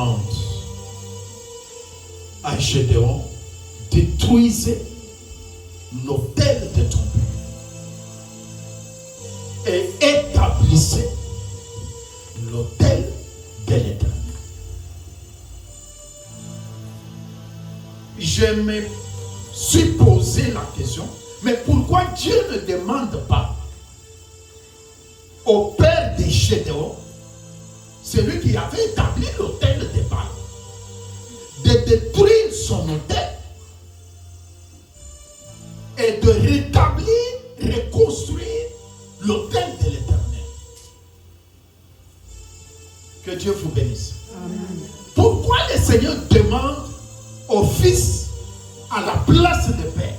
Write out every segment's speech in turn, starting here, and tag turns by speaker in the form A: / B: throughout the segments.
A: demande à Gédéon, détruisez l'autel de ton père et établissez l'autel de l'Éternel. Je me suis posé la question, mais pourquoi Dieu ne demande pas au père de Gédéon, celui qui avait établi l'autel de Baal, de détruire son autel et de rétablir, reconstruire l'autel de l'Éternel? Que Dieu vous bénisse. Amen. Pourquoi le Seigneur demande au Fils à la place de Père?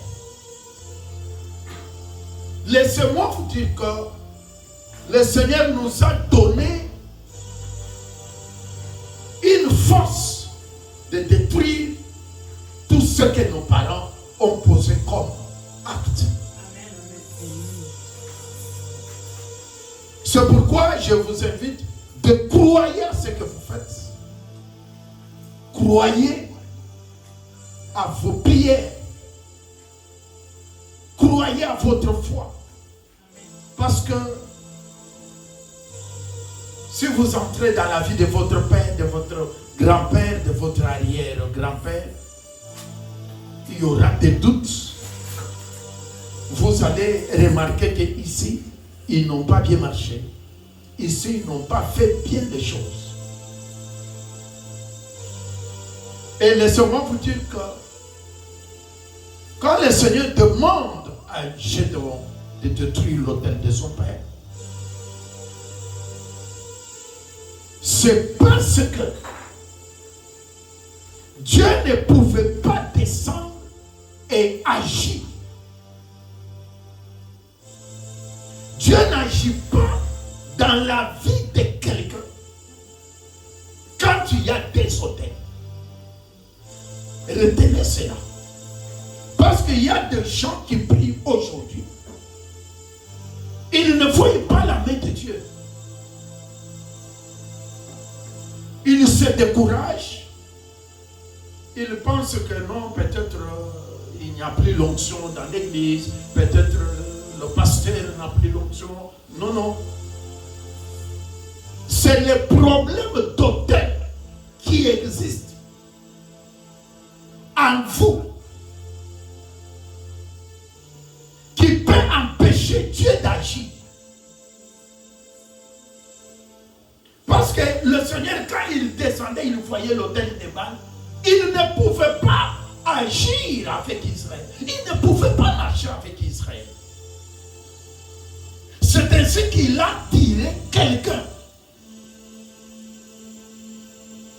A: Laissez-moi vous dire que le Seigneur nous a donné une force de détruire tout ce que nos parents ont posé comme acte. C'est pourquoi je vous invite de croire à ce que vous faites. Croyez à vos prières. Croyez à votre foi. Parce que si vous entrez dans la vie de votre père, de votre grand-père, de votre arrière-grand-père, il y aura des doutes. Vous allez remarquer qu'ici, ils n'ont pas bien marché. Ici, ils n'ont pas fait bien les choses. Et laissez-moi vous dire que quand le Seigneur demande à Gédéon de détruire l'autel de son père, c'est parce que Dieu ne pouvait pas descendre et agir. Dieu n'agit pas dans la vie de quelqu'un quand il y a des autels. Retenez cela. Parce qu'il y a des gens qui prient aujourd'hui. Ils ne voient pas la main de Dieu. Ils se découragent. Ils pensent que non, peut-être il n'y a plus l'onction dans l'église. Peut-être le pasteur n'a plus l'onction. Non, non. C'est le problème d'autel qui existe en vous, qui peut empêcher Dieu d'agir. Parce que le Seigneur, quand il descendait, il voyait l'autel de Baal, il ne pouvait pas agir avec Israël. Il ne pouvait pas marcher avec Israël. C'est ainsi qu'il a tiré quelqu'un.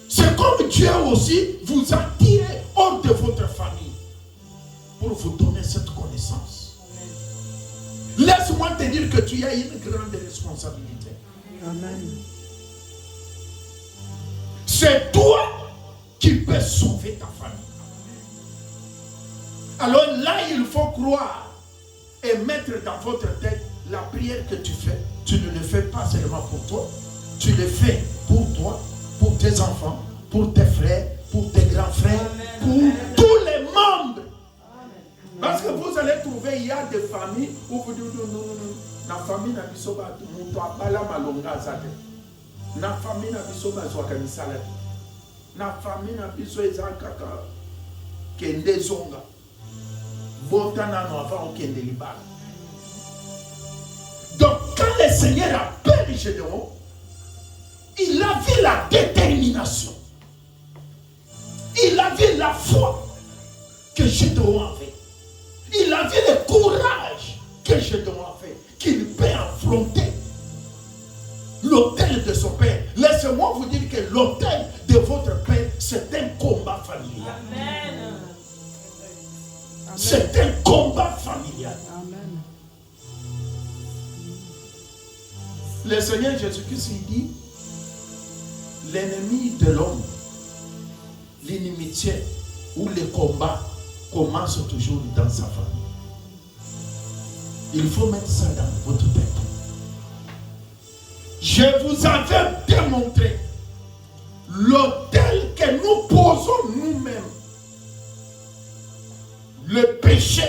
A: C'est comme Dieu aussi vous a tiré hors de votre famille pour vous donner cette connaissance. Laisse-moi te dire que tu as une grande responsabilité. Amen. C'est toi qui peux sauver ta famille. Alors là, il faut croire et mettre dans votre tête la prière que tu fais. Tu ne le fais pas seulement pour toi. Tu le fais pour toi, pour tes enfants, pour tes frères, pour tes grands frères, pour tous les membres. Parce que vous allez trouver, il y a des familles où vous dites non, la famille n'a pas soba muto abala malonga zate. Na famille n'a pas soba zwakani salade. Na famille n'a pas soba ezakaka kende zonga. Botana no avant kende libala. Donc quand le Seigneur appelle Gédéon, il a vu la détermination. Il a vu la foi que Gédéon avait. Il a vu le courage que Gédéon avait, qu'il peut affronter l'autel de son père. Laissez-moi vous dire que l'autel de votre père, c'est un combat familial. Amen. C'est un combat familial. Amen. Le Seigneur Jésus-Christ, il dit, l'ennemi de l'homme, l'inimitié ou le combat commence toujours dans sa famille. Il faut mettre ça dans votre tête. Je vous avais démontré l'autel péché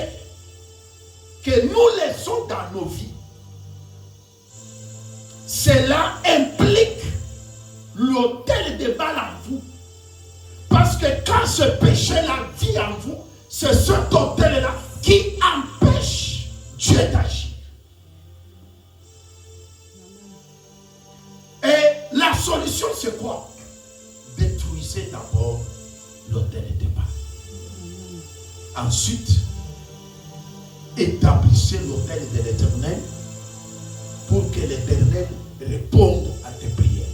A: que nous laissons dans nos vies, cela implique l'autel de Baal en vous. Parce que quand ce péché-là vit en vous, c'est cet autel-là qui empêche Dieu d'agir. Et la solution, c'est quoi? Détruisez d'abord l'autel de Baal. Ensuite, établissez l'autel de l'Éternel pour que l'Éternel réponde à tes prières.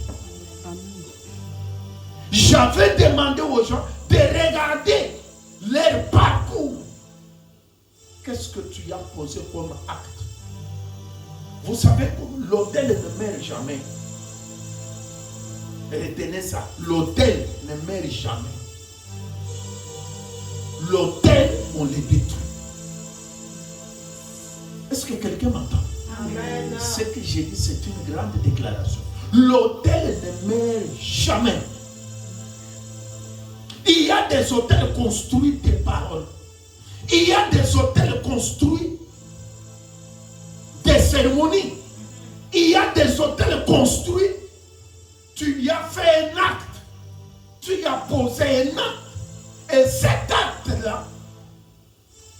A: J'avais demandé aux gens de regarder leur parcours. Qu'est-ce que tu as posé comme acte? Vous savez que l'autel ne meurt jamais. Retenez ça. L'autel ne meurt jamais. L'autel, on le détruit. Est-ce que quelqu'un m'entend? Amen. Ce que j'ai dit, c'est une grande déclaration. L'autel ne meurt jamais. Il y a des autels construits des paroles. Il y a des autels construits des cérémonies. Il y a des autels construits. Tu y as fait un acte. Tu y as posé un acte. Et cet acte-là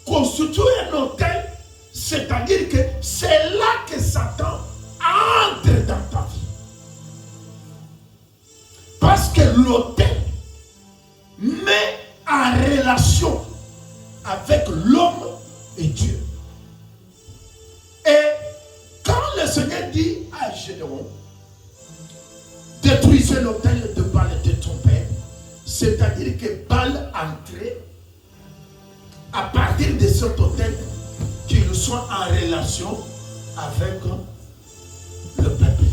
A: constitue un autel. C'est-à-dire que c'est là que Satan entre dans ta vie. Parce que l'autel met en relation avec l'homme et Dieu. Et quand le Seigneur dit à Gédéon, détruisez l'autel de Baal de ton père, c'est-à-dire que Baal entrait à partir de cet autel, qu'il soit en relation avec le peuple.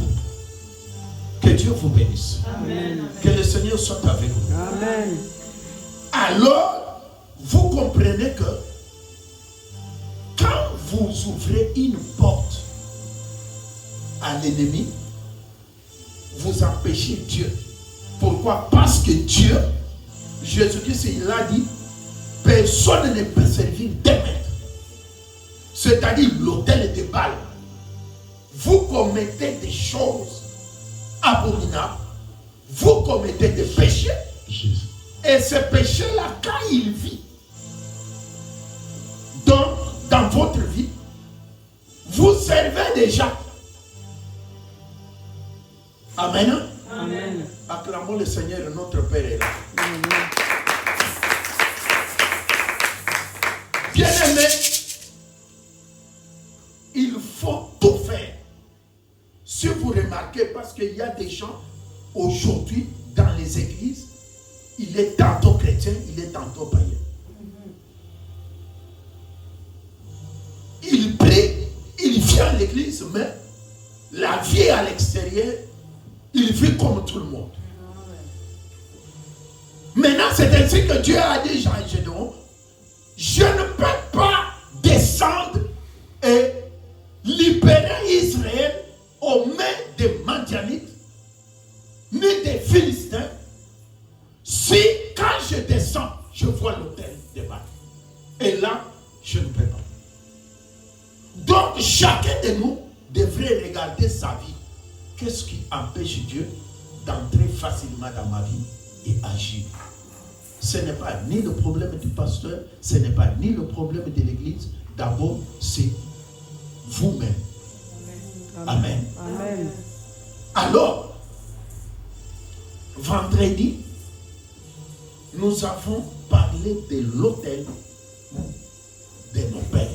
A: Que Dieu vous bénisse. Amen. Que le Seigneur soit avec vous. Amen. Alors, vous comprenez que quand vous ouvrez une porte à l'ennemi, vous empêchez Dieu. Pourquoi? Parce que Dieu, Jésus-Christ, il a dit, personne ne peut servir deux maîtres. C'est-à-dire l'autel de Baal. Vous commettez des choses abominables. Vous commettez des péchés. Et ce péché-là, quand il vit dans votre vie, vous servez déjà. Amen. Amen. Acclamons le Seigneur, notre Père est là. Amen. Bien-aimé, il faut tout faire. Si vous remarquez, parce qu'il y a des gens aujourd'hui dans les églises, il est tantôt chrétien, il est tantôt païen. Il prie, il vient à l'église, mais la vie à l'extérieur, il vit comme tout le monde. Maintenant, c'est ainsi que Dieu a dit à Gédéon, je ne peux pas descendre et libérer Israël aux mains des Madianites, ni des Philistins, si quand je descends, je vois l'autel de Baal. Et là, je ne peux pas. Donc, chacun de nous devrait regarder sa vie. Qu'est-ce qui empêche Dieu d'entrer facilement dans ma vie et agir? Ce n'est pas ni le problème du pasteur, ce n'est pas ni le problème de l'église. D'abord, c'est vous-même. Amen. Amen. Alors, vendredi, nous avons parlé de l'autel de nos pères.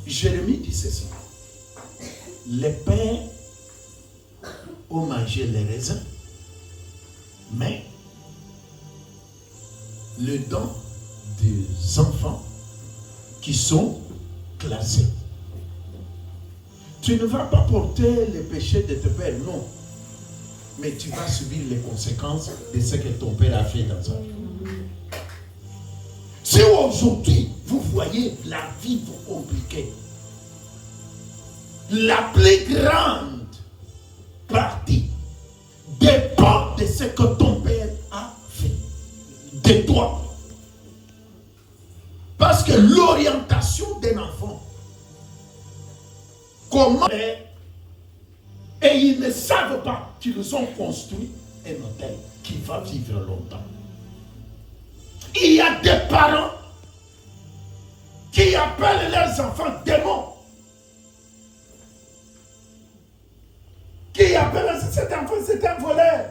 A: Jérémie dit ceci. Les pères ont mangé les raisins, mais le don des enfants qui sont classés. Tu ne vas pas porter les péchés de tes pères, non. Mais tu vas subir les conséquences de ce que ton père a fait dans sa vie. Si aujourd'hui, vous voyez la vie vous compliquer, la plus grande partie dépend de ce que ton père a toi. Parce que l'orientation d'un enfant, comment est, et ils ne savent pas qu'ils ont construit un hôtel qui va vivre longtemps. Il y a des parents qui appellent leurs enfants démons. Qui appellent cet enfant, c'est un voleur.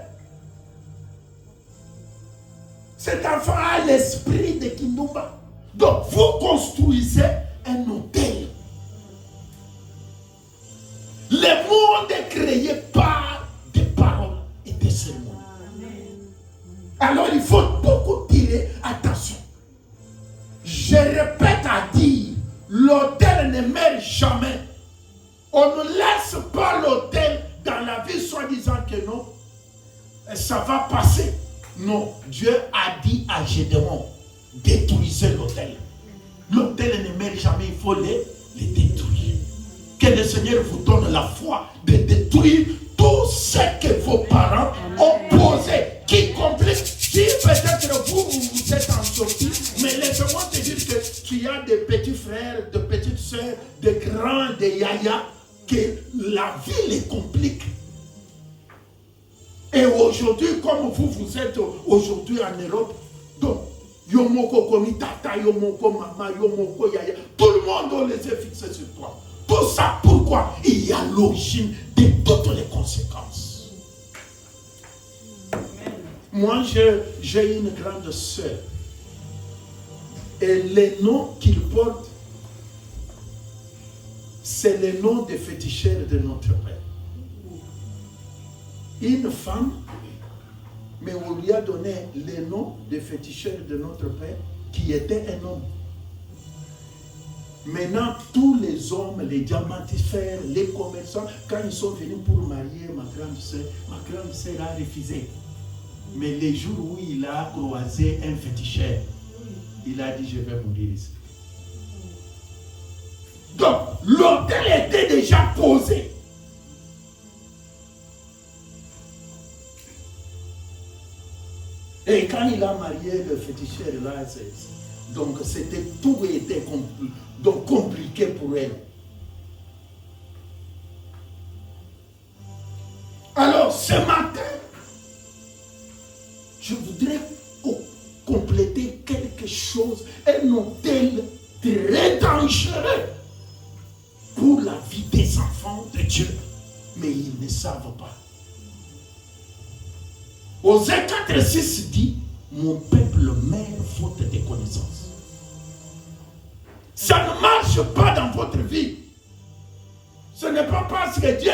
A: Cet enfant a l'esprit de Kindumba. Donc vous construisez un hôtel. Le monde est créé par des paroles et des cérémonies. Alors il faut beaucoup tirer attention. Je répète à dire, l'autel ne meurt jamais. On ne laisse pas l'autel dans la vie soi-disant que non, ça va passer. Non, Dieu a dit à Gédéon, détruisez l'autel. L'autel ne meurt jamais, il faut les détruire. Que le Seigneur vous donne la foi de détruire tout ce que vos parents ont posé. Qui complique, si peut-être vous êtes en sortie, mais laisse-moi te dire que tu as des petits frères, des petites soeurs, des grands, des yaya, que la vie les complique. Et aujourd'hui, comme vous êtes aujourd'hui en Europe, donc, Yomoko Komitata, Yomoko Mama, Yomoko Yaya, tout le monde les a fixés sur toi. Tout ça, pourquoi? Il y a l'origine de toutes les conséquences. Moi, j'ai une grande sœur. Et les noms qu'il porte, c'est les noms des féticheurs de notre père. Une femme, mais on lui a donné les noms des féticheurs de notre père, qui était un homme. Maintenant, tous les hommes, les diamantifères, les commerçants, quand ils sont venus pour marier ma grande sœur a refusé. Mais les jours où il a croisé un féticheur, il a dit, je vais mourir ici. Donc, l'hôtel était déjà posé. Et quand il a marié le féticheur là, donc c'était tout était compliqué pour elle. Alors ce matin, je voudrais compléter quelque chose, un hôtel très dangereux pour la vie des enfants de Dieu, mais ils ne savent pas. Osée 4:6 dit, mon peuple meurt faute de connaissances. Ça ne marche pas dans votre vie. Ce n'est pas parce que Dieu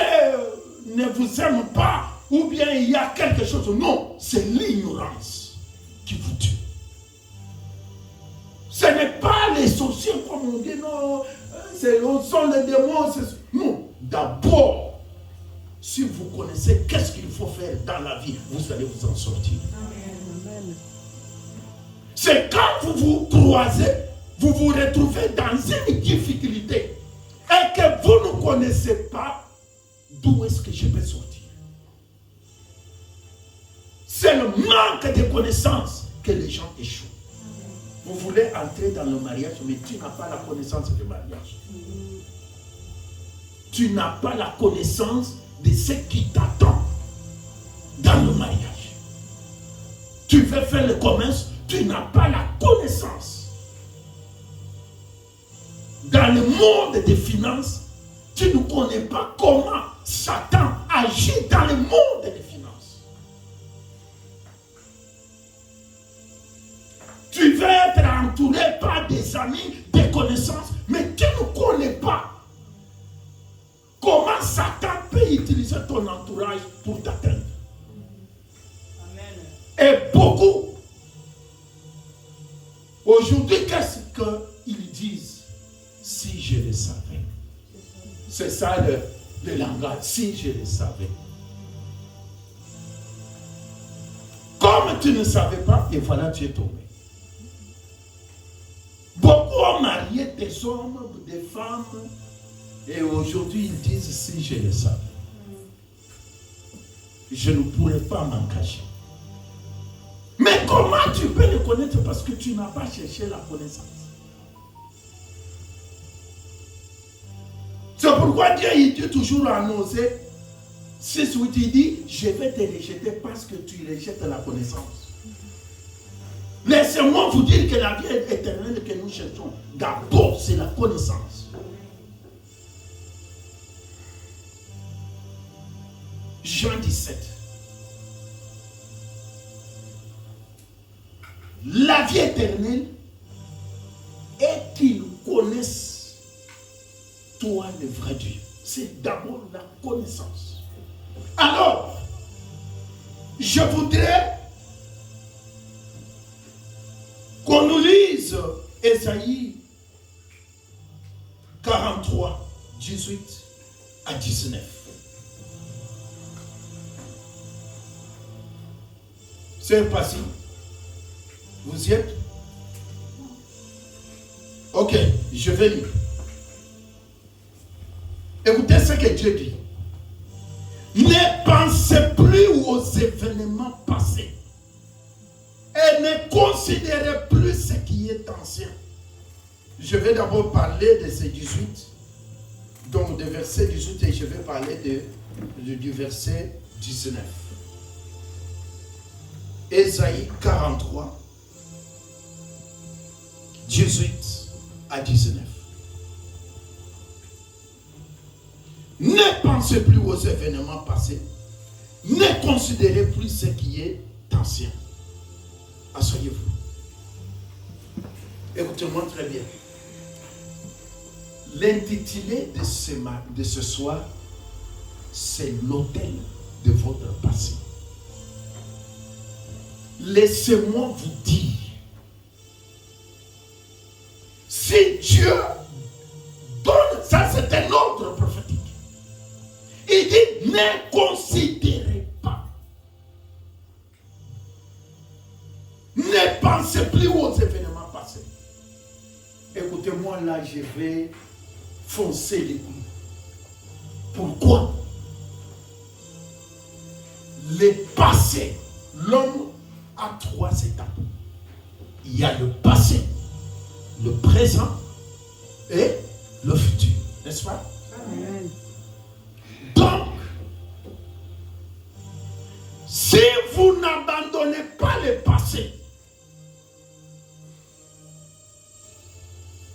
A: ne vous aime pas ou bien il y a quelque chose. Non, c'est l'ignorance qui vous tue. Ce n'est pas les sorciers comme on dit, non, ce sont les démons. Non, d'abord, si vous connaissez qu'est-ce qu'il faut faire dans la vie, vous allez vous en sortir. Amen. C'est quand vous vous croisez, vous vous retrouvez dans une difficulté et que vous ne connaissez pas d'où est-ce que je vais sortir. C'est le manque de connaissances que les gens échouent. Vous voulez entrer dans le mariage, mais tu n'as pas la connaissance du mariage. Tu n'as pas la connaissance de ce qui t'attend dans le mariage. Tu veux faire le commerce, tu n'as pas la connaissance. Dans le monde des finances, tu ne connais pas comment Satan agit dans le monde des finances. Tu veux être entouré par des amis, des connaissances, mais tu ne connais pas comment Satan peut utiliser ton entourage pour t'atteindre. Et beaucoup, aujourd'hui, qu'est-ce qu'ils disent? Si je le savais. C'est ça le langage, si je le savais. Comme tu ne savais pas, et voilà, tu es tombé. Beaucoup ont marié des hommes, des femmes, et aujourd'hui, ils disent, si je le savais, je ne pourrais pas m'en cacher. Mais comment tu peux le connaître? Parce que tu n'as pas cherché la connaissance. C'est pourquoi Dieu il dit toujours à Osée 6:8, il dit, je vais te rejeter parce que tu rejettes la connaissance. Laissez-moi vous dire que la vie éternelle que nous cherchons, d'abord, c'est la connaissance. Jean 17. La vie éternelle est qu'ils connaissent toi le vrai Dieu. C'est d'abord la connaissance. Alors, je voudrais qu'on nous lise Ésaïe 43, 18 à 19. C'est passé. Vous y êtes? Ok, je vais lire. Écoutez ce que Dieu dit. Ne pensez plus aux événements passés et ne considérez plus ce qui est ancien. Je vais d'abord parler de ces 18, donc de verset 18, et je vais parler du verset 19. Ésaïe 43, 18 à 19. Ne pensez plus aux événements passés, ne considérez plus ce qui est ancien. Asseyez-vous. Écoutez-moi très bien. L'intitulé de ce soir, c'est l'autel de votre passé. Laissez-moi vous dire, si Dieu donne, ça c'est un ordre prophétique. Il dit, ne considérez pas. Ne pensez plus aux événements passés. Écoutez-moi là, je vais foncer les coups. Pourquoi? Le passé, l'homme a 3 étapes. Il y a le passé, le présent et le futur. N'est-ce pas? Amen. Donc, si vous n'abandonnez pas le passé,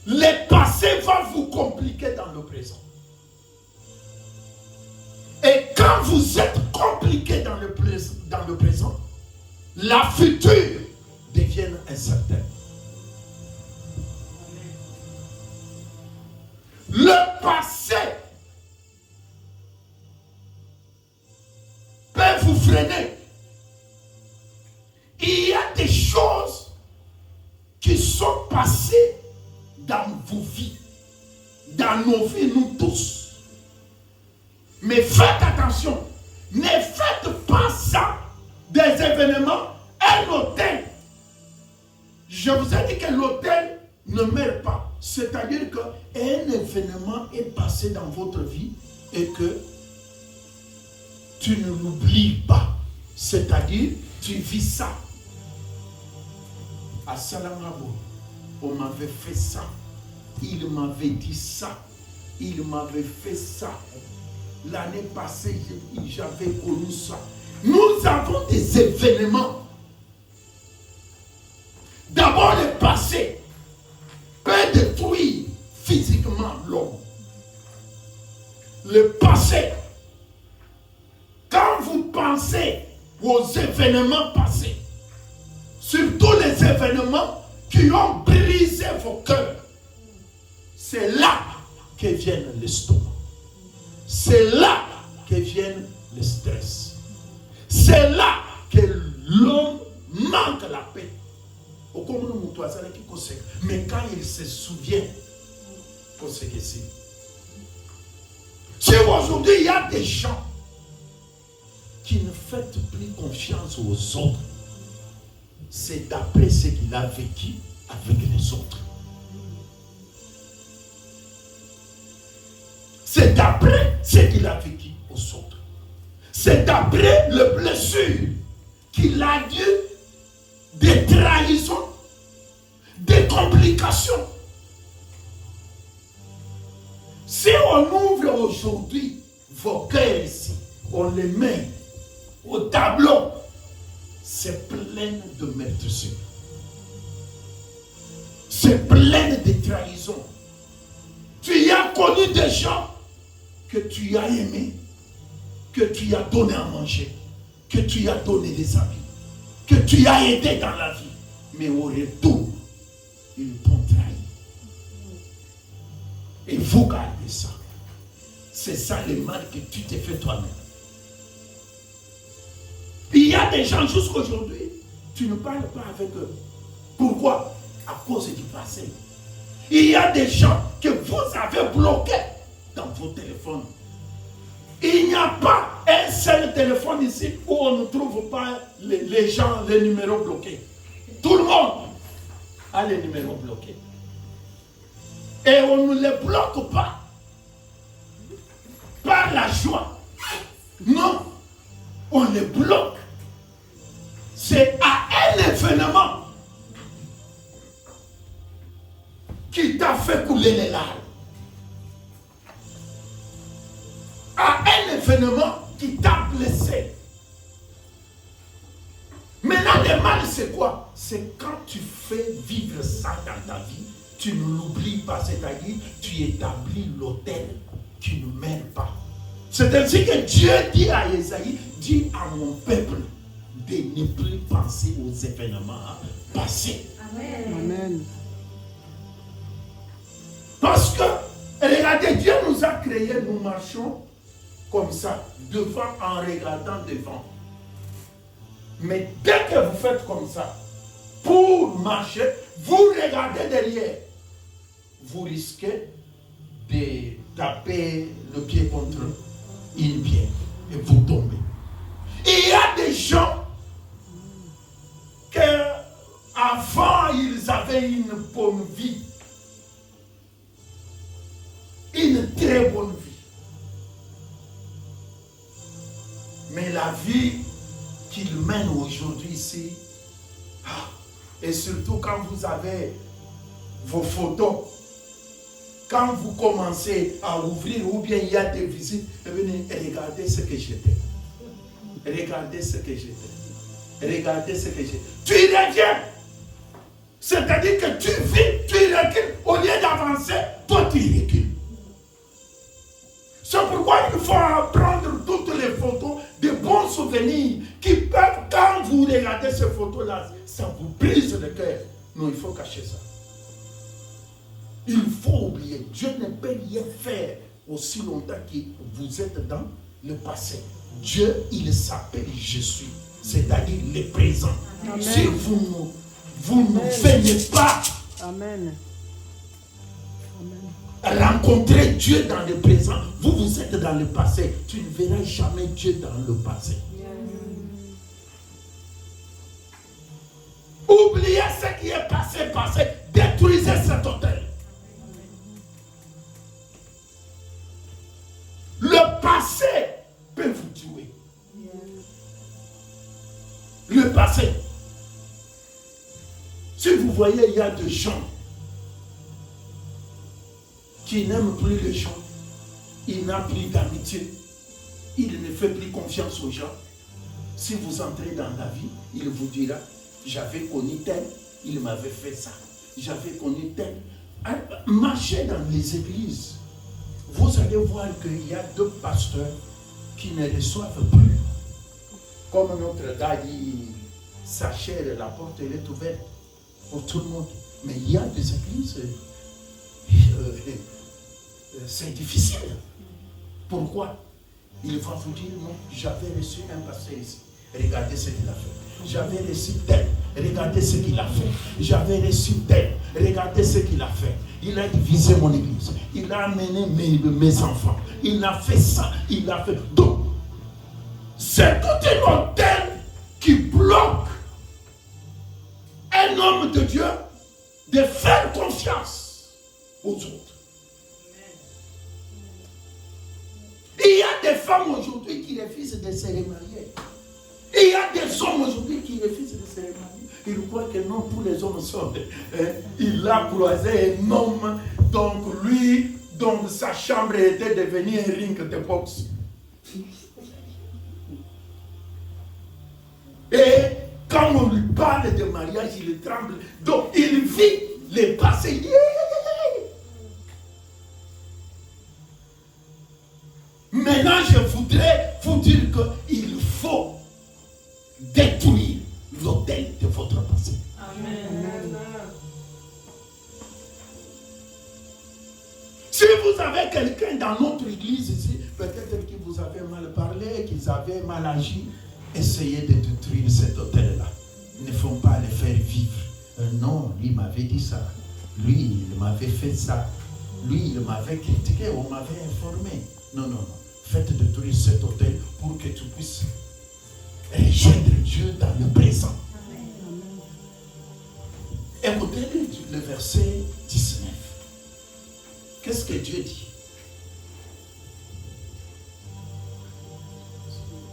A: le passé va vous compliquer dans le présent. Et quand vous êtes compliqué dans le présent, la future devient incertaine. Le passé peut vous freiner. Il y a des choses qui sont passées dans vos vies, dans nos vies, nous tous. Mais faites attention, ne faites pas ça des événements, un hôtel. Je vous ai dit que l'hôtel ne meurt pas. C'est-à-dire qu'un événement est passé dans votre vie et que tu ne l'oublies pas. C'est-à-dire, tu vis ça. À Salamabo, on m'avait fait ça. Il m'avait dit ça. Il m'avait fait ça. L'année passée, j'avais connu ça. Nous avons des événements. D'abord, le passé peut détruire physiquement l'homme. Le passé, quand vous pensez aux événements passés, surtout les événements qui ont brisé vos cœurs, c'est là que vient l'estomac. C'est là que vient le stress. C'est là que l'homme manque la paix. Mais quand il se souvient, si aujourd'hui il y a des gens qui ne font plus confiance aux autres, c'est d'après ce qu'il a vécu avec les autres. C'est d'après ce qu'il a vécu aux autres. C'est d'après les blessures qu'il a dû des trahisons, des complications. Si on ouvre aujourd'hui vos cœurs ici, on les met au tableau, c'est plein de meurtrissures. C'est plein de trahisons. Tu as connu des gens que tu as aimés, que tu as donné à manger, que tu as donné des habits, que tu as aidé dans la vie. Mais au retour, ils t'ont trahi. Et vous gardez ça. C'est ça le mal que tu t'es fait toi-même. Il y a des gens jusqu'aujourd'hui, tu ne parles pas avec eux. Pourquoi? À cause du passé. Il y a des gens que vous avez bloqués dans vos téléphones. Il n'y a pas un seul téléphone ici où on ne trouve pas les gens, les numéros bloqués. Tout le monde a les numéros bloqués. Et on ne les bloque pas par la joie. Non, on les bloque. C'est à un événement qui t'a fait couler les larmes. À un événement qui t'a blessé. Maintenant, le mal, c'est quoi? C'est quand tu fais vivre ça dans ta vie, tu ne l'oublies pas, c'est-à-dire tu établis l'autel qui ne mène pas. C'est ainsi que Dieu dit à Esaïe, dis à mon peuple de ne plus penser aux événements passés.
B: Amen.
C: Amen.
A: Parce que, regardez, Dieu nous a créés, nous marchons comme ça, devant en regardant devant. Mais dès que vous faites comme ça, pour marcher, vous regardez derrière. Vous risquez de taper le pied contre une pierre et vous tombez. Il y a des gens que avant ils avaient une bonne vie. Une très bonne vie. Mais la vie qu'ils mènent aujourd'hui ici, et surtout quand vous avez vos photos, quand vous commencez à ouvrir ou bien il y a des visites, venez et regardez ce que j'étais. Regardez ce que j'étais. Regardez ce que j'étais. Tu reviens. C'est-à-dire que tu vis, tu recules. Au lieu d'avancer, toi tu recules. C'est pourquoi il faut prendre toutes les photos, de bons souvenirs qui peuvent, quand vous regardez ces photos-là, ça vous brise le cœur. Non, il faut cacher ça. Il faut oublier. Dieu ne peut rien faire aussi longtemps que vous êtes dans le passé. Dieu, il s'appelle je suis, c'est-à-dire le présent.
C: Amen.
A: Si vous ne venez pas
C: Amen.
A: rencontrer Dieu dans le présent, vous êtes dans le passé. Tu ne verras jamais Dieu dans le passé. Oubliez ce qui est passé. Détruisez cet hôtel. Le passé peut vous tuer. Le passé. Si vous voyez, il y a des gens qui n'aime plus les gens, il n'a plus d'amitié, il ne fait plus confiance aux gens. Si vous entrez dans la vie, il vous dira, j'avais connu tel, il m'avait fait ça. J'avais connu tel. Marchez dans les églises. Vous allez voir qu'il y a 2 pasteurs qui ne reçoivent plus. Comme notre gars dit, sa chair, la porte elle est ouverte pour tout le monde. Mais il y a des églises... c'est difficile. Pourquoi? Il va vous dire non, j'avais reçu un pasteur ici. Regardez ce qu'il a fait. J'avais reçu tel. Regardez ce qu'il a fait. J'avais reçu tel. Regardez ce qu'il a fait. Il a divisé mon église. Il a amené mes enfants. Il a fait ça. Il a fait. Donc, c'est tout un hôtel qui bloque un homme de Dieu de faire confiance aux autres. Il y a des femmes aujourd'hui qui refusent de se remarier. Il y a des hommes aujourd'hui qui refusent de se remarier. Il croit que non, tous les hommes sont. Il a croisé un homme, donc lui, donc sa chambre était devenue un ring de boxe. Et quand on lui parle de mariage, il tremble. Donc il vit les passés. Maintenant, je voudrais vous dire qu'il faut détruire l'autel de votre passé. Amen. Si vous avez quelqu'un dans notre église ici, peut-être qu'il vous avait mal parlé, qu'ils avaient mal agi, essayez de détruire cet autel-là. Il ne faut pas le faire vivre. Non, lui m'avait dit ça. Lui, il m'avait fait ça. Lui, il m'avait critiqué, on m'avait informé. Non, non, non. Faites détruire cet autel pour que tu puisses rejoindre Dieu dans le présent. Écoutez le verset 19. Qu'est-ce que Dieu dit?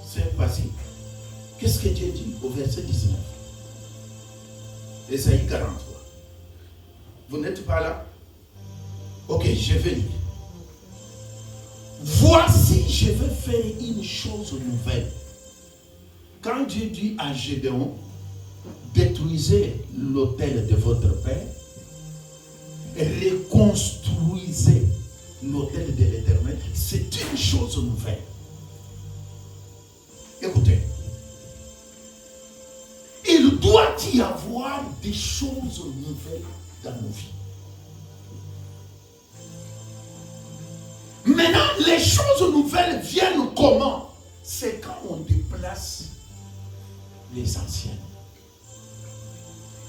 A: C'est facile. Qu'est-ce que Dieu dit au verset 19? Ésaïe 43. Vous n'êtes pas là? Ok, je vais lire. Voici, je vais faire une chose nouvelle. Quand Dieu dit à Gédéon, détruisez l'autel de votre père, reconstruisez l'autel de l'Éternel, c'est une chose nouvelle. Écoutez, il doit y avoir des choses nouvelles dans nos vies. Maintenant, les choses nouvelles viennent comment? C'est quand on déplace les anciennes.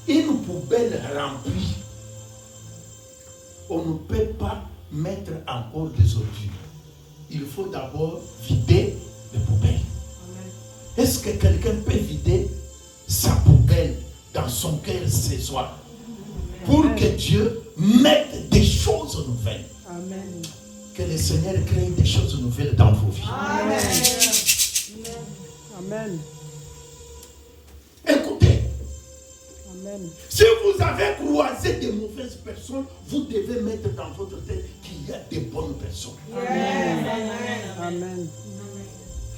A: Une poubelle remplie, on ne peut pas mettre encore des ordures. Il faut d'abord vider les poubelles. Est-ce que quelqu'un peut vider sa poubelle dans son cœur ce soir pour que Dieu mette des choses nouvelles? Amen. Que le Seigneur crée des choses nouvelles dans vos vies. Amen. Amen. Écoutez. Amen. Si vous avez croisé des mauvaises personnes, vous devez mettre dans votre tête qu'il y a des bonnes personnes. Amen. Amen.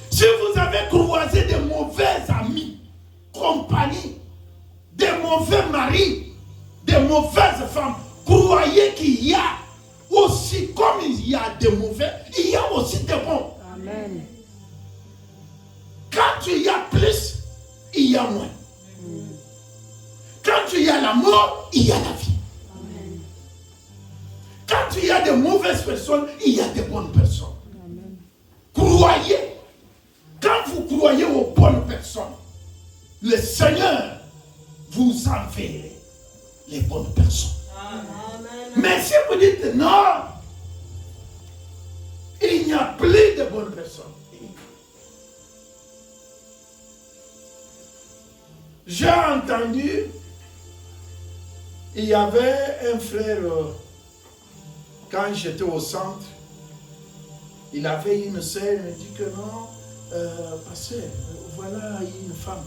A: Si vous avez croisé des mauvais amis, compagnies, des mauvais maris, des mauvaises femmes, croyez qu'il y a aussi, comme il y a des mauvais, il y a aussi des bons. Amen. Quand il y a plus, il y a moins. Quand il y a la mort, il y a la vie. Amen. Quand il y a de mauvaises personnes, il y a de bonnes personnes. Amen. Croyez. Quand vous croyez aux bonnes personnes, le Seigneur vous enverra les bonnes personnes. Amen. Mais si vous dites non, il n'y a plus de bonnes personnes. J'ai entendu, il y avait un frère, quand j'étais au centre, il avait une sœur, il me dit que non, pasteur, voilà une femme.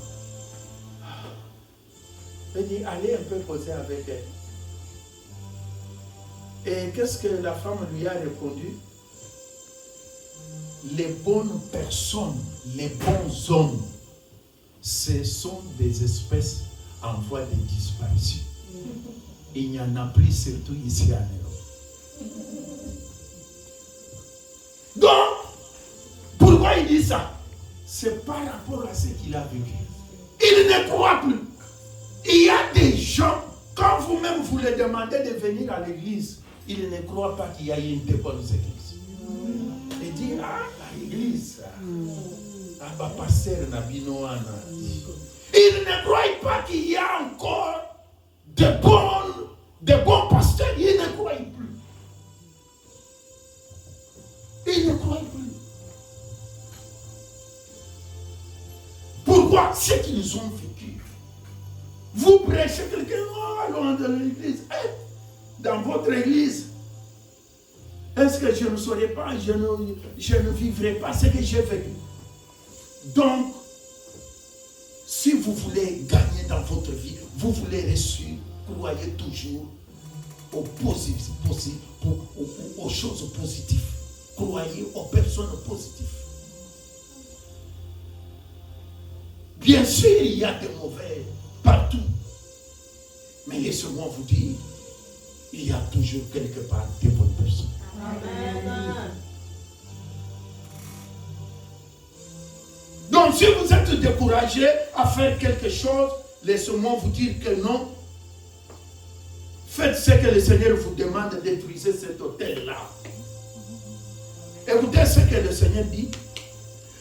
A: Il dit, allez un peu causer avec elle. Et qu'est-ce que la femme lui a répondu? Les bonnes personnes, les bons hommes, ce sont des espèces en voie de disparition. Il n'y en a plus, surtout ici en Europe. Donc, pourquoi il dit ça? C'est par rapport à ce qu'il a vécu. Il ne croit plus. Il y a des gens, quand vous-même vous les demandez de venir à l'église, ils ne croient pas qu'il y a une de bonnes églises. Ils disent, l'église, pasteur Nabinoana. Ils ne croient pas qu'il y a encore de bons pasteurs. Ils ne croient plus. Ils ne croient plus. Pourquoi? Ce qu'ils ont vécu. Vous prêchez quelqu'un, loin de l'église. Dans votre église, est-ce que je ne saurais pas, je ne vivrai pas ce que j'ai vécu? Donc, si vous voulez gagner dans votre vie, vous voulez réussir, croyez toujours aux choses positives. Croyez aux personnes positives. Bien sûr, il y a des mauvais partout. Mais laissez-moi vous dire, il y a toujours quelque part des bonnes personnes. Amen. Donc, si vous êtes découragé à faire quelque chose, laissez-moi vous dire que non. Faites ce que le Seigneur vous demande de détruire cet hôtel-là. Écoutez ce que le Seigneur dit.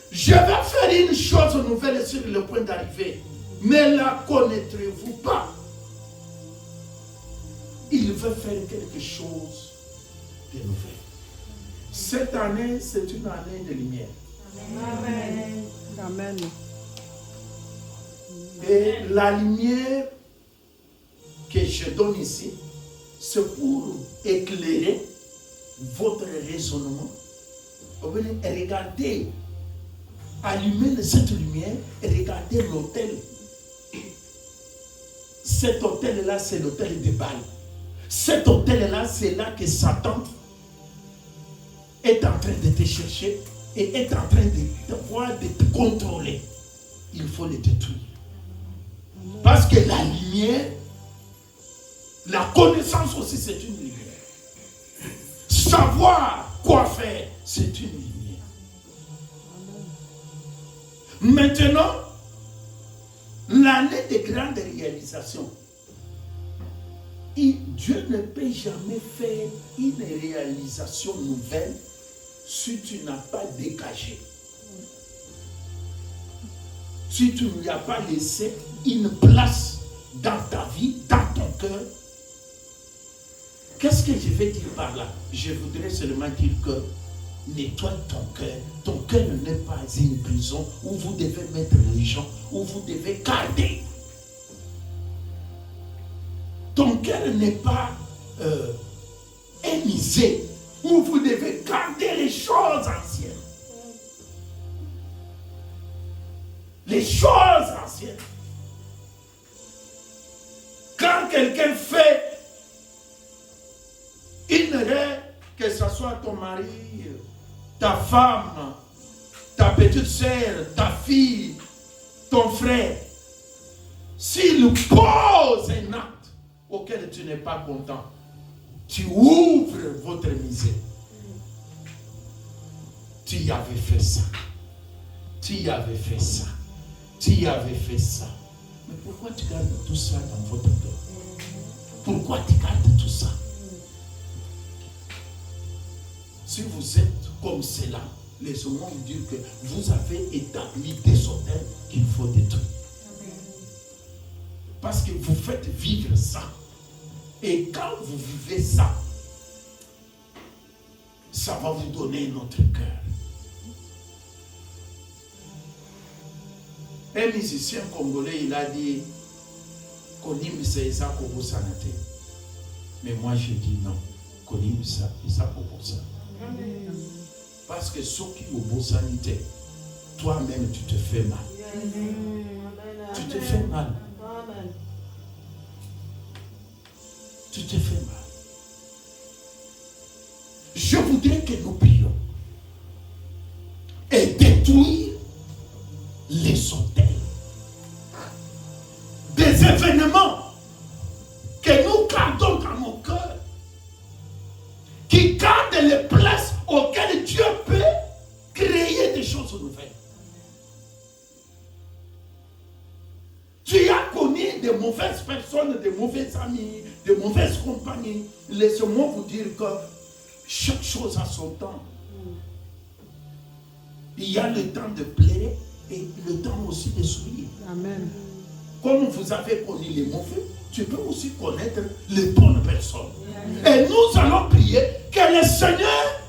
A: Je vais faire une chose nouvelle sur le point d'arriver. Ne la connaîtrez-vous pas? Il veut faire quelque chose de nouvel. Cette année, c'est une année de lumière. Amen. Amen. Et la lumière que je donne ici, c'est pour éclairer votre raisonnement. Regardez, allumez cette lumière et regardez l'autel. Cet hôtel-là, c'est l'hôtel de Baal. Cet hôtel-là, c'est là que Satan est en train de te chercher et est en train de te contrôler. Il faut le détruire. Parce que la lumière, la connaissance aussi, c'est une lumière. Savoir quoi faire, c'est une lumière. Maintenant, l'année de grande réalisation. Dieu ne peut jamais faire une réalisation nouvelle si tu n'as pas dégagé. Si tu n'y as pas laissé une place dans ta vie, dans ton cœur. Qu'est-ce que je vais dire par là? Je voudrais seulement dire que nettoie ton cœur. Ton cœur n'est pas une prison où vous devez mettre les gens, où vous devez garder. Ton cœur n'est pas un musée où vous devez garder les choses anciennes. Les choses anciennes. Quand quelqu'un fait une erreur, que ce soit ton mari, ta femme, ta petite sœur, ta fille, ton frère, s'il pose un acte auquel tu n'es pas content, tu ouvres votre misère. Tu y avais fait ça. Tu y avais fait ça. Tu y avais fait ça. Mais pourquoi tu gardes tout ça dans votre cœur? Pourquoi tu gardes tout ça? Si vous êtes comme cela, laissez-moi vous dire que vous avez établi des hôtels qu'il faut détruire. Parce que vous faites vivre ça. Et quand vous vivez ça, ça va vous donner notre cœur. Un musicien congolais, il a dit Konim Seiza Kobo Sanate. Mais moi je dis non. Konim Seiza Kobo Sanate. Parce que ce qui est au beau sanité, toi-même tu te fais mal. Tu te fais mal. Tu te fais mal. Je voudrais que nous prions et détruire les hôtels. Des événements que nous gardons dans nos cœurs, qui gardent les places auxquelles Dieu peut créer des choses nouvelles. Tu as connu de mauvaises personnes, de mauvais amis, de mauvaises compagnies. Laissez-moi vous dire que chaque chose a son temps. Il y a le temps de plaire et le temps aussi de sourire. Amen. Comme vous avez connu les mauvais, tu peux aussi connaître les bonnes personnes. Amen. Et nous allons prier que le Seigneur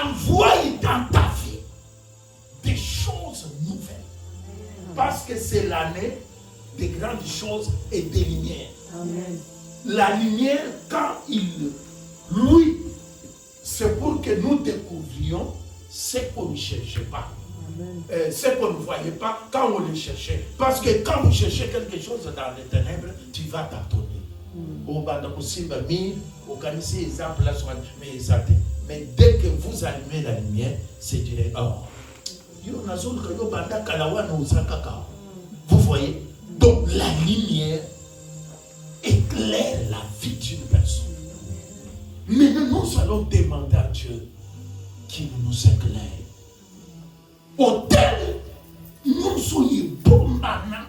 A: envoie dans ta vie des choses nouvelles. Amen. Parce que c'est l'année des grandes choses et des lumières. Amen. La lumière, quand lui, c'est pour que nous découvrions ce qu'on ne cherche pas. Ce qu'on ne voyait pas quand on les cherchait. Parce que quand vous cherchez quelque chose dans les ténèbres, tu vas t'attendre. Mais dès que vous allumez la lumière, c'est direct. Vous voyez? Donc la lumière éclaire la vie d'une personne. Maintenant, nous allons demander à Dieu qu'il nous éclaire. Autel, nous soyons bons maintenant.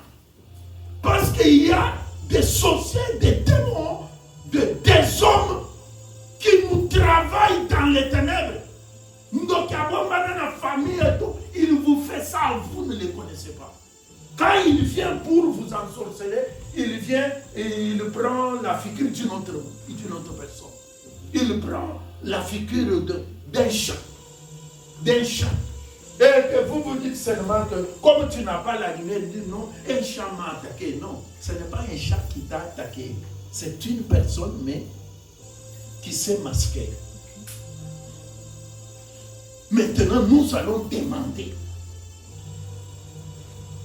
A: Parce qu'il y a des sorciers, des démons, des hommes qui nous travaillent dans les ténèbres. Donc, la famille et tout, il vous fait ça, vous ne les connaissez pas. Quand il vient pour vous ensorceler, il vient et il prend la figure d'une autre personne. Il prend la figure d'un chat. Et que vous vous dites seulement que comme tu n'as pas la lumière, il dit non, un chat m'a attaqué. Non, ce n'est pas un chat qui t'a attaqué. C'est une personne, mais qui s'est masquée. Maintenant, nous allons demander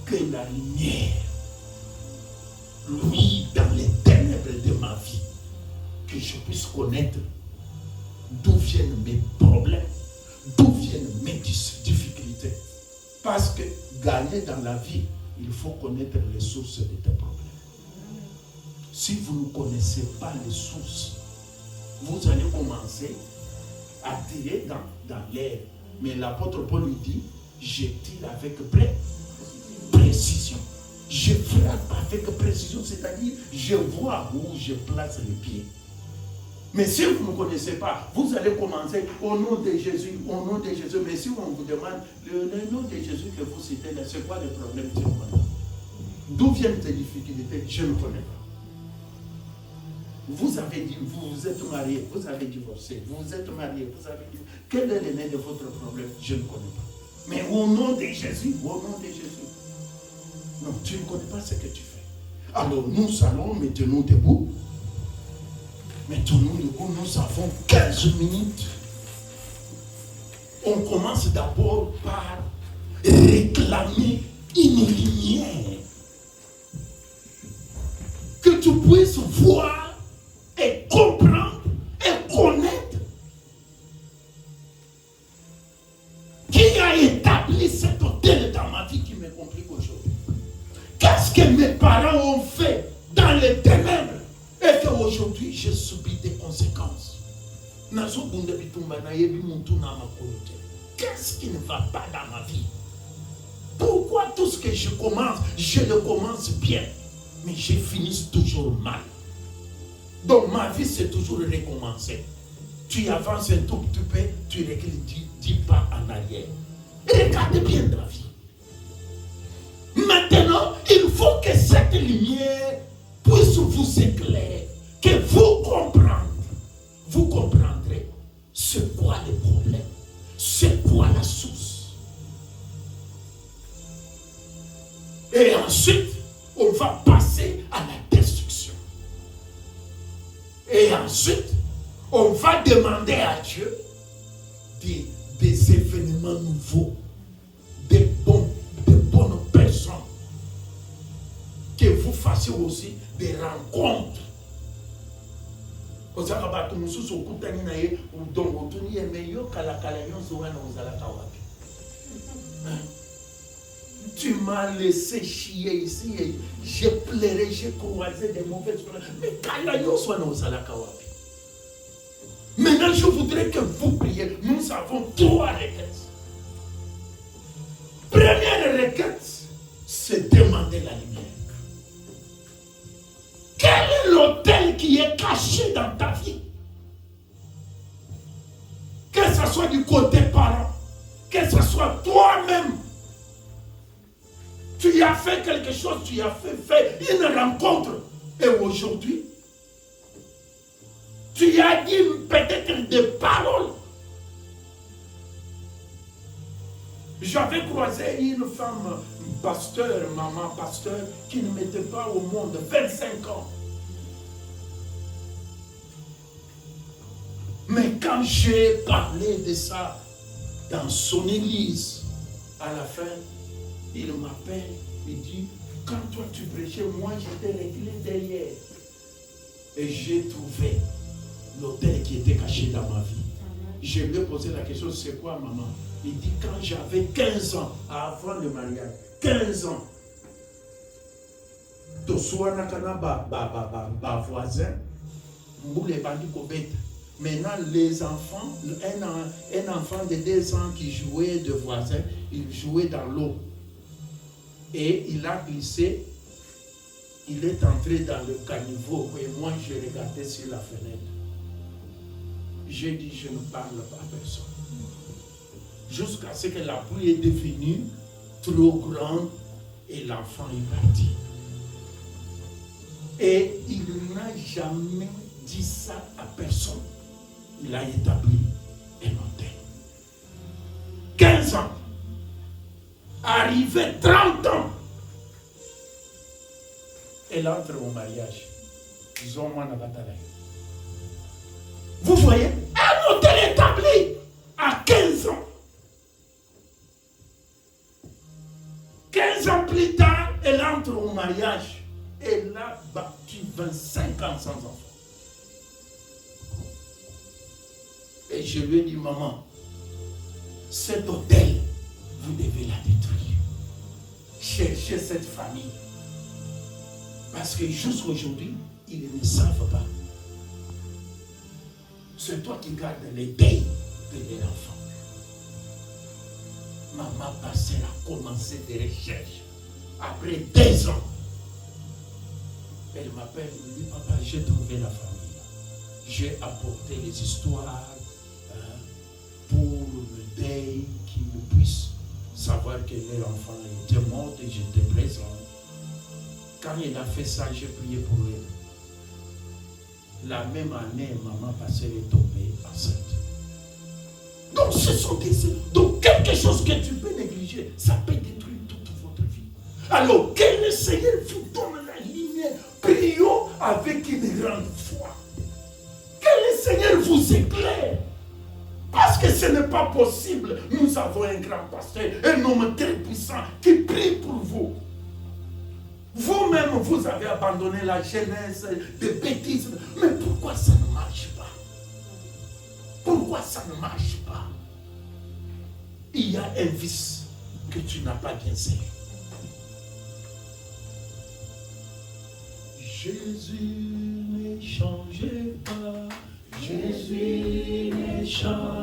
A: que la lumière, lui, dans les ténèbres de ma vie, que je puisse connaître d'où viennent mes problèmes, d'où viennent mes difficultés. Parce que gagner dans la vie, il faut connaître les sources de tes problèmes. Si vous ne connaissez pas les sources, vous allez commencer à tirer dans l'air. Mais l'apôtre Paul lui dit, je tire avec précision. Je frappe avec précision, c'est-à-dire je vois où je place les pieds. Mais si vous ne connaissez pas, vous allez commencer au nom de Jésus, au nom de Jésus. Mais si on vous demande le nom de Jésus que vous citez, c'est quoi le problème? D'où viennent tes difficultés? Je ne connais pas. Vous avez dit, vous êtes marié, vous avez divorcé, vous êtes marié, vous avez dit, quel est le nez de votre problème? Je ne connais pas. Mais au nom de Jésus, au nom de Jésus. Non, tu ne connais pas ce que tu fais. Alors nous allons maintenant debout. Maintenant, nous avons 15 minutes. On commence d'abord par réclamer une lumière. Que tu puisses voir et comprendre et connaître qui a établi cet hôtel dans ma vie qui me complique aujourd'hui. Qu'est-ce que mes parents ont fait dans les ténèbres et qu'aujourd'hui j'ai subi des conséquences. Qu'est-ce qui ne va pas dans ma vie? Pourquoi tout ce que je commence, je le commence bien, mais je finis toujours mal? Donc ma vie c'est toujours recommencer. Tu avances un tout petit peu, tu recules 10 pas en arrière. Regardez bien ta vie. Maintenant, il faut que cette lumière puisse vous éclairer, que vous comprendrez c'est quoi le problème, c'est quoi la source. Et ensuite, on va passer à la destruction. Et ensuite, on va demander à Dieu des événements nouveaux, de bonnes personnes. Que vous fassiez aussi des rencontres. Tu m'as laissé chier ici et j'ai pleuré, j'ai croisé des mauvaises personnes. Mais maintenant, je voudrais que vous priez. Nous avons 3 requêtes. Première requête, c'est demander la lumière. Quel est l'autel qui est caché dans ta vie? Que ce soit du côté parent, que ce soit toi-même. Tu as fait quelque chose, tu as fait une rencontre. Et aujourd'hui, tu as dit peut-être des paroles. J'avais croisé une femme, pasteur, maman pasteur, qui ne mettait pas au monde 25 ans. Mais quand j'ai parlé de ça dans son église, À la fin, il m'appelle, il dit, quand toi tu prêchais, moi j'étais réglé derrière. Et j'ai trouvé l'autel qui était caché dans ma vie. Je lui ai posé la question, c'est quoi maman? Il dit, quand j'avais 15 ans, avant le mariage, 15 ans, voisin, maintenant les enfants, un enfant de 2 ans qui jouait de voisin, il jouait dans l'eau. Et il a glissé, il est entré dans le caniveau et moi je regardais sur la fenêtre. J'ai dit, je ne parle pas à personne. Jusqu'à ce que la pluie est devenue trop grande et l'enfant est parti. Et il n'a jamais dit ça à personne. Il a établi un hôtel. 15 ans. Arrivé 30 ans. Elle entre au mariage. Vous voyez, un hôtel établi à 15 ans. 15 ans plus tard, elle entre au mariage. Elle a battu 25 ans sans enfant. Et je lui ai dit, maman, cet hôtel, vous devez la détruire. Cherchez cette famille. Parce que jusqu'aujourd'hui, ils ne savent pas. C'est toi qui gardes les deuils de l'enfant. Maman Pasteur a commencé des recherches. Après 2 ans, elle m'appelle, elle me dit, papa, j'ai trouvé la famille. J'ai apporté les histoires pour le deuil, qu'ils puissent savoir que leur enfant était mort et j'étais présent. Quand il a fait ça, j'ai prié pour elle. La même année, maman Pasteur est tombée enceinte. Donc ce sont des... Donc quelque chose que tu peux négliger, ça peut détruire toute votre vie. Alors que le Seigneur vous donne la lumière. Prions avec une grande foi. Que le Seigneur vous éclaire. Parce que ce n'est pas possible. Nous avons un grand pasteur, un homme très puissant qui prie pour vous. Vous-même, vous avez abandonné la jeunesse des bêtises. Mais pourquoi ça ne marche pas? Pourquoi ça ne marche pas? Il y a un vice que tu n'as pas bien servi. Jésus ne change pas. Jésus ne change pas.